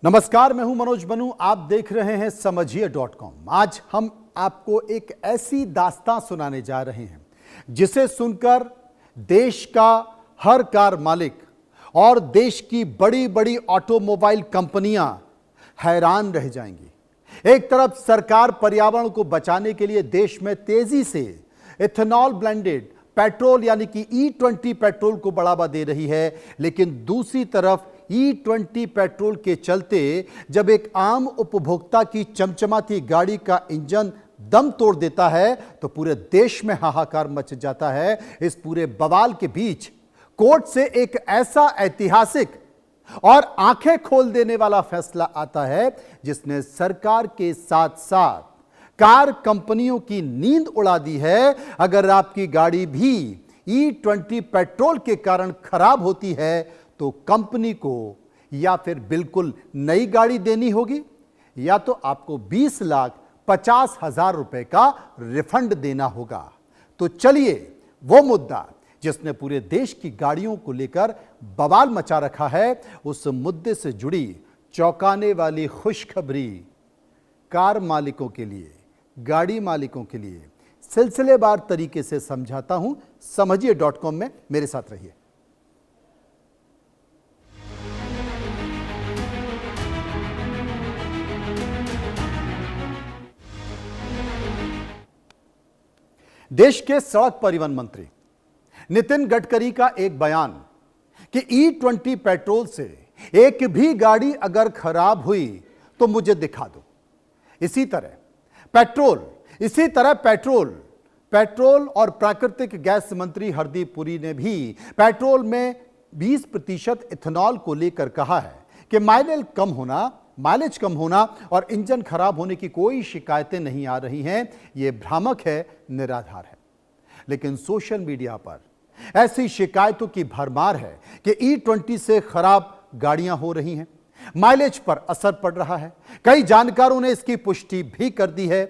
नमस्कार, मैं हूं मनोज बनू। आप देख रहे हैं समझिए.com। आज हम आपको एक ऐसी दास्तां सुनाने जा रहे हैं जिसे सुनकर देश का हर कार मालिक और देश की बड़ी बड़ी ऑटोमोबाइल कंपनियां हैरान रह जाएंगी। एक तरफ सरकार पर्यावरण को बचाने के लिए देश में तेजी से इथेनॉल ब्लेंडेड पेट्रोल यानी कि E20 पेट्रोल को बढ़ावा दे रही है, लेकिन दूसरी तरफ E20 पेट्रोल के चलते जब एक आम उपभोक्ता की चमचमाती गाड़ी का इंजन दम तोड़ देता है तो पूरे देश में हाहाकार मच जाता है। इस पूरे बवाल के बीच कोर्ट से एक ऐसा ऐतिहासिक और आंखें खोल देने वाला फैसला आता है जिसने सरकार के साथ साथ कार कंपनियों की नींद उड़ा दी है। अगर आपकी गाड़ी भी E20 पेट्रोल के कारण खराब होती है तो कंपनी को या फिर बिल्कुल नई गाड़ी देनी होगी या तो आपको 20,50,000 रुपए का रिफंड देना होगा। तो चलिए, वो मुद्दा जिसने पूरे देश की गाड़ियों को लेकर बवाल मचा रखा है, उस मुद्दे से जुड़ी चौंकाने वाली खुशखबरी कार मालिकों के लिए, गाड़ी मालिकों के लिए सिलसिलेवार तरीके से समझाता हूं। समझिए.com में मेरे साथ रहिए। देश के सड़क परिवहन मंत्री नितिन गडकरी का एक बयान कि E20 पेट्रोल से एक भी गाड़ी अगर खराब हुई तो मुझे दिखा दो। इसी तरह पेट्रोल और प्राकृतिक गैस मंत्री हरदीप पुरी ने भी पेट्रोल में 20% इथेनॉल को लेकर कहा है कि माइलेज कम होना और इंजन खराब होने की कोई शिकायतें नहीं आ रही हैं। यह भ्रामक है, निराधार है। लेकिन सोशल मीडिया पर ऐसी शिकायतों की भरमार है कि E20 से खराब गाड़ियां हो रही हैं, माइलेज पर असर पड़ रहा है। कई जानकारों ने इसकी पुष्टि भी कर दी है।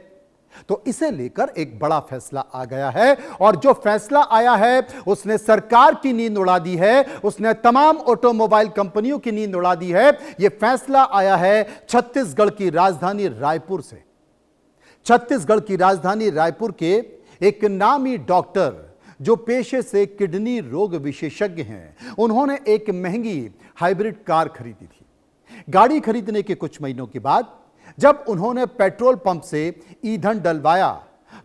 तो इसे लेकर एक बड़ा फैसला आ गया है और जो फैसला आया है उसने सरकार की नींद उड़ा दी है, उसने तमाम ऑटोमोबाइल कंपनियों की नींद उड़ा दी है। यह फैसला आया है छत्तीसगढ़ की राजधानी रायपुर से। छत्तीसगढ़ की राजधानी रायपुर के एक नामी डॉक्टर जो पेशे से किडनी रोग विशेषज्ञ हैं, उन्होंने एक महंगी हाइब्रिड कार खरीदी थी। गाड़ी खरीदने के कुछ महीनों के बाद जब उन्होंने पेट्रोल पंप से ईंधन डलवाया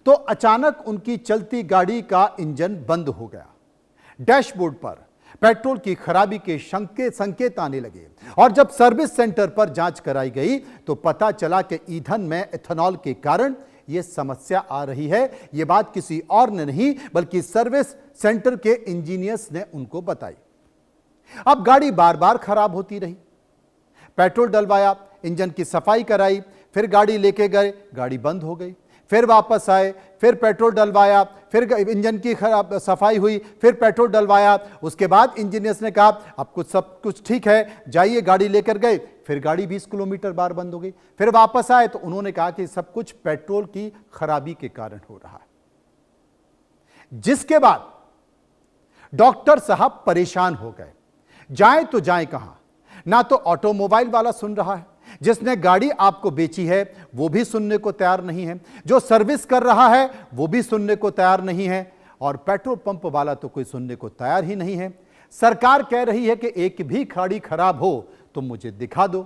तो अचानक उनकी चलती गाड़ी का इंजन बंद हो गया। डैशबोर्ड पर पेट्रोल की खराबी के संकेत आने लगे और जब सर्विस सेंटर पर जांच कराई गई तो पता चला कि ईंधन में इथेनॉल के कारण यह समस्या आ रही है। यह बात किसी और ने नहीं बल्कि सर्विस सेंटर के इंजीनियर्स ने उनको बताई। अब गाड़ी बार बार खराब होती रही। पेट्रोल डलवाया, इंजन की सफाई कराई, फिर गाड़ी लेके गए, गाड़ी बंद हो गई। फिर वापस आए, फिर पेट्रोल डलवाया, फिर इंजन की सफाई हुई, फिर पेट्रोल डलवाया। उसके बाद इंजीनियर्स ने कहा अब सब कुछ ठीक है, जाइए, गाड़ी लेकर गए। फिर गाड़ी 20 किलोमीटर बार बंद हो गई। फिर वापस आए तो उन्होंने कहा कि सब कुछ पेट्रोल की खराबी के कारण हो रहा है। जिसके बाद डॉक्टर साहब परेशान हो गए। जाएं तो जाएं कहां? ना तो ऑटोमोबाइल वाला सुन रहा है, जिसने गाड़ी आपको बेची है वो भी सुनने को तैयार नहीं है, जो सर्विस कर रहा है वो भी सुनने को तैयार नहीं है, और पेट्रोल पंप वाला तो कोई सुनने को तैयार ही नहीं है। सरकार कह रही है कि एक भी गाड़ी खराब हो तो मुझे दिखा दो।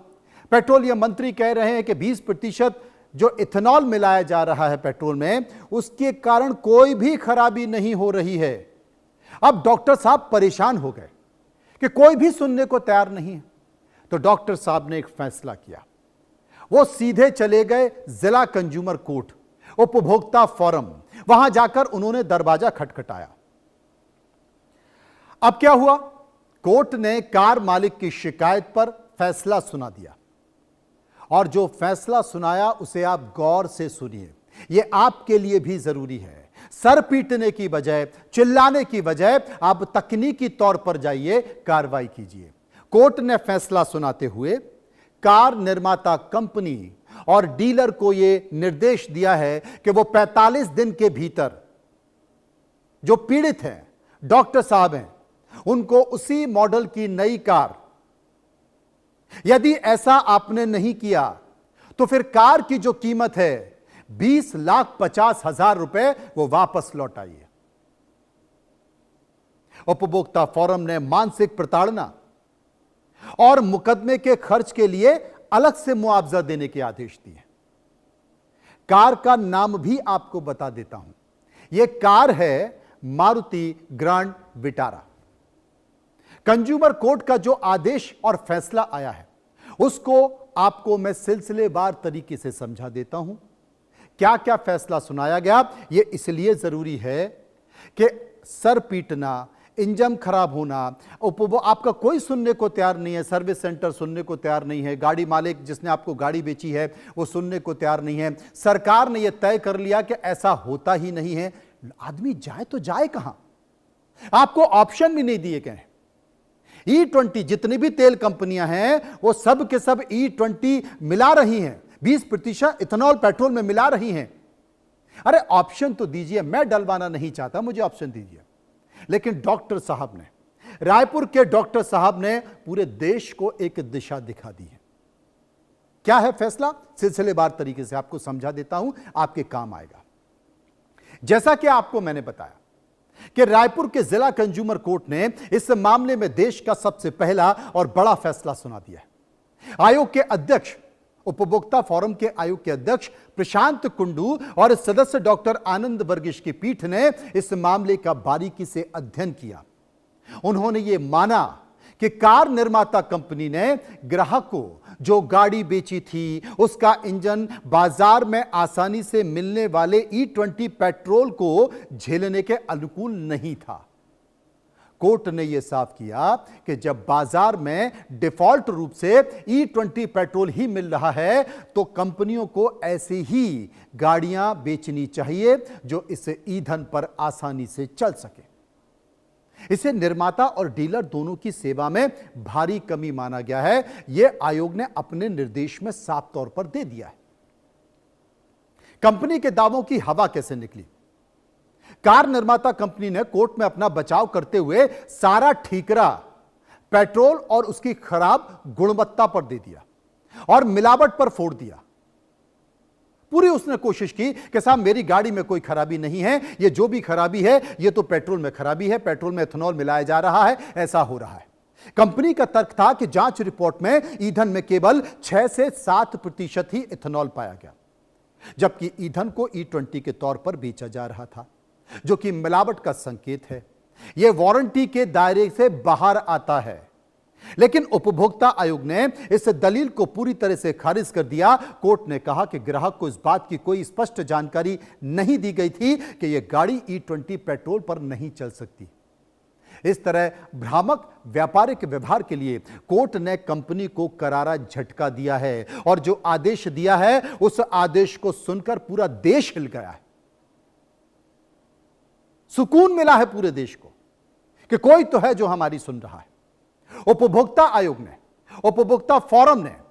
पेट्रोलियम मंत्री कह रहे हैं कि 20% जो इथेनॉल मिलाया जा रहा है पेट्रोल में, उसके कारण कोई भी खराबी नहीं हो रही है। अब डॉक्टर साहब परेशान हो गए कि कोई भी सुनने को तैयार नहीं है। तो डॉक्टर साहब ने एक फैसला किया। वो सीधे चले गए जिला कंज्यूमर कोर्ट, उपभोक्ता फोरम। वहां जाकर उन्होंने दरवाजा खटखटाया। अब क्या हुआ? कोर्ट ने कार मालिक की शिकायत पर फैसला सुना दिया, और जो फैसला सुनाया उसे आप गौर से सुनिए। यह आपके लिए भी जरूरी है। सर पीटने की बजाय, चिल्लाने की बजाय आप तकनीकी तौर पर जाइए, कार्रवाई कीजिए। कोर्ट ने फैसला सुनाते हुए कार निर्माता कंपनी और डीलर को यह निर्देश दिया है कि वो 45 दिन के भीतर जो पीड़ित हैं, डॉक्टर साहब हैं, उनको उसी मॉडल की नई कार यदि ऐसा आपने नहीं किया तो फिर कार की जो कीमत है 20,50,000 रुपए वो वापस लौटाइए। उपभोक्ता फोरम ने मानसिक प्रताड़ना और मुकदमे के खर्च के लिए अलग से मुआवजा देने के आदेश दिए। कार का नाम भी आपको बता देता हूं, यह कार है Maruti grand Vitara. Consumer court का जो आदेश और फैसला आया है उसको आपको मैं सिलसिलेवार तरीके से समझा देता हूं। क्या क्या फैसला सुनाया गया, यह इसलिए जरूरी है कि सर पीटना, इंजन खराब होना, आपका कोई सुनने को तैयार नहीं है, सर्विस सेंटर सुनने को तैयार नहीं है, गाड़ी मालिक जिसने आपको गाड़ी बेची है वो सुनने को तैयार नहीं है, सरकार ने यह तय कर लिया कि ऐसा होता ही नहीं है। आदमी जाए तो जाए कहां? आपको ऑप्शन भी नहीं दिए गए हैं। E20 जितनी भी तेल कंपनियां हैं वो सब के सब E20 मिला रही हैं, 20% इथेनॉल पेट्रोल में मिला रही हैं। अरे ऑप्शन तो दीजिए, मैं डलवाना नहीं चाहता, मुझे ऑप्शन दीजिए। लेकिन डॉक्टर साहब ने, रायपुर के डॉक्टर साहब ने पूरे देश को एक दिशा दिखा दी है। क्या है फैसला, सिलसिलेवार तरीके से आपको समझा देता हूं, आपके काम आएगा। जैसा कि आपको मैंने बताया कि रायपुर के जिला कंज्यूमर कोर्ट ने इस मामले में देश का सबसे पहला और बड़ा फैसला सुना दिया है। आयोग के अध्यक्ष, उपभोक्ता फोरम के आयोग के अध्यक्ष प्रशांत कुंडू और सदस्य डॉक्टर आनंद वर्गीश की पीठ ने इस मामले का बारीकी से अध्ययन किया। उन्होंने यह माना कि कार निर्माता कंपनी ने ग्राहक को जो गाड़ी बेची थी उसका इंजन बाजार में आसानी से मिलने वाले E20 पेट्रोल को झेलने के अनुकूल नहीं था। कोर्ट ने यह साफ किया कि जब बाजार में डिफॉल्ट रूप से E20 पेट्रोल ही मिल रहा है तो कंपनियों को ऐसे ही गाड़ियां बेचनी चाहिए जो इस ईंधन पर आसानी से चल सके। इसे निर्माता और डीलर दोनों की सेवा में भारी कमी माना गया है। यह आयोग ने अपने निर्देश में साफ तौर पर दे दिया है। कंपनी के दावों की हवा कैसे निकली? कार निर्माता कंपनी ने कोर्ट में अपना बचाव करते हुए सारा ठीकरा पेट्रोल और उसकी खराब गुणवत्ता पर दे दिया और मिलावट पर फोड़ दिया। पूरी उसने कोशिश की कि साहब मेरी गाड़ी में कोई खराबी नहीं है, ये जो भी खराबी है ये तो पेट्रोल में खराबी है, पेट्रोल में इथेनॉल मिलाया जा रहा है, ऐसा हो रहा है। कंपनी का तर्क था कि जांच रिपोर्ट में ईंधन में केवल 6 से 7% ही इथेनॉल पाया गया, जबकि ईंधन को E20 के तौर पर बेचा जा रहा था, जो कि मिलावट का संकेत है। यह वारंटी के दायरे से बाहर आता है। लेकिन उपभोक्ता आयोग ने इस दलील को पूरी तरह से खारिज कर दिया। कोर्ट ने कहा कि ग्राहक को इस बात की कोई स्पष्ट जानकारी नहीं दी गई थी कि यह गाड़ी E20 पेट्रोल पर नहीं चल सकती। इस तरह भ्रामक व्यापारिक व्यवहार के लिए कोर्ट ने कंपनी को करारा झटका दिया है और जो आदेश दिया है उस आदेश को सुनकर पूरा देश हिल गया है। सुकून मिला है पूरे देश को कि कोई तो है जो हमारी सुन रहा है। उपभोक्ता आयोग ने, उपभोक्ता फोरम ने